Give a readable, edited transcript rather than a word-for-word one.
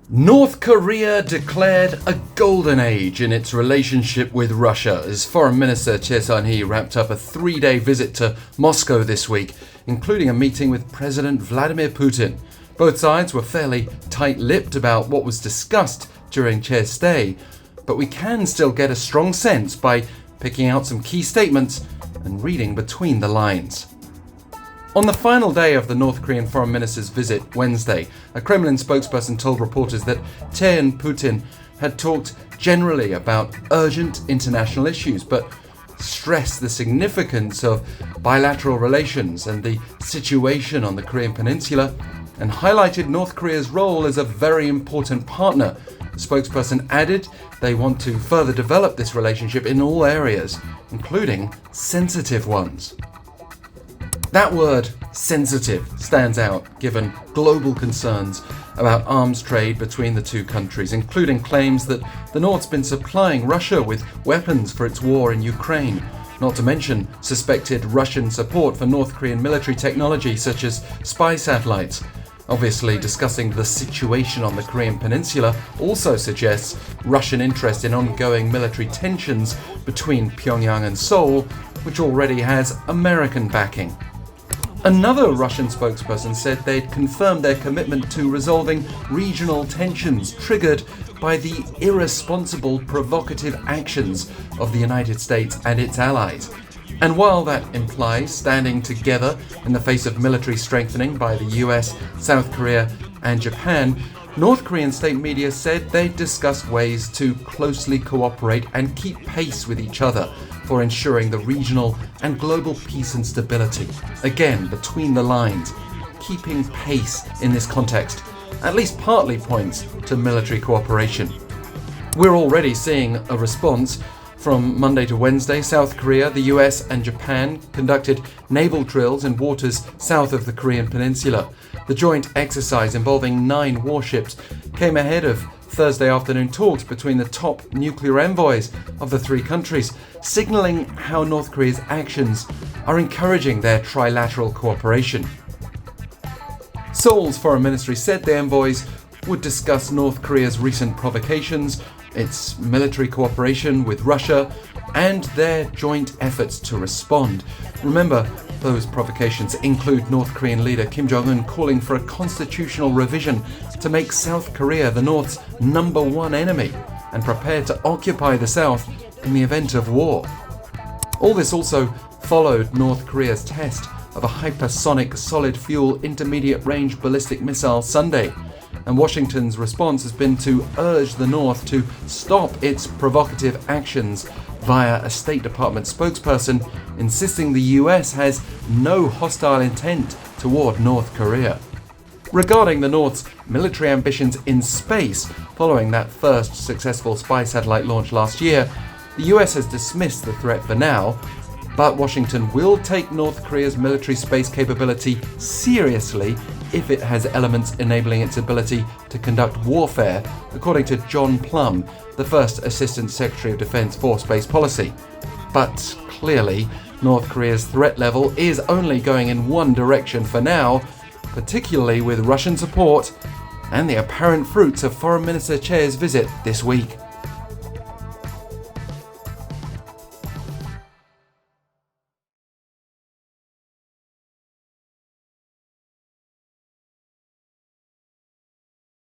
North Korea declared a golden age in its relationship with Russia as Foreign Minister Choe-Son-hui wrapped up a 3-day visit to Moscow this week, including a meeting with President Vladimir-Putin. Both sides were fairly tight-lipped about what was discussed during Choe's stay, but we can still get a strong sense by picking out some key statements and reading between the lines. On the final day of the North Korean foreign minister's visit Wednesday, a Kremlin spokesperson told reporters that Choe and Putin had talked generally about urgent international issues, but stressed the significance of bilateral relations and the situation on the Korean peninsula, and highlighted North Korea's role as a very important partner. The spokesperson added they want to further develop this relationship in all areas, including sensitive ones. That word, sensitive, stands out given global concerns about arms trade between the two countries, including claims that the North's been supplying Russia with weapons for its war in Ukraine, not to mention suspected Russian support for North Korean military technology such as spy satellites. Obviously, discussing the situation on the Korean peninsula also suggests Russian interest in ongoing military tensions between Pyongyang and Seoul, which already has American backing. Another Russian spokesperson said they'd confirmed their commitment to resolving regional tensions triggered by the irresponsible, provocative actions of the United States and its allies. And while that implies standing together in the face of military strengthening by the US, South Korea and Japan, North Korean state media said they'd discussed ways to closely cooperate and keep pace with each other for ensuring the regional and global peace and stability. Again, between the lines, keeping pace in this context at least partly points to military cooperation. We're already seeing a response. From Monday to Wednesday, South Korea, the US and Japan conducted naval drills in waters south of the Korean peninsula. The joint exercise involving 9 warships came ahead of Thursday afternoon talks between the top nuclear envoys of the 3 countries, signalling how North Korea's actions are encouraging their trilateral cooperation. Seoul's foreign ministry said the envoys would discuss North Korea's recent provocations, its military cooperation with Russia, and their joint efforts to respond. Remember, those provocations include North Korean leader Kim-Jong-un calling for a constitutional revision to make South Korea the North's #1 enemy and prepared to occupy the South in the event of war. All this also followed North Korea's test of a hypersonic solid-fuel intermediate-range ballistic missile Sunday, and Washington's response has been to urge the North to stop its provocative actions via a State Department spokesperson, insisting the US has no hostile intent toward North Korea. Regarding the North's military ambitions in space, following that first successful spy satellite launch last year, the US has dismissed the threat for now, but Washington will take North Korea's military space capability seriously if it has elements enabling its ability to conduct warfare, according to John Plum, the first Assistant Secretary of Defense for Space Policy. But clearly, North Korea's threat level is only going in one direction for now, particularly with Russian support and the apparent fruits of Foreign Minister Choe's visit this week.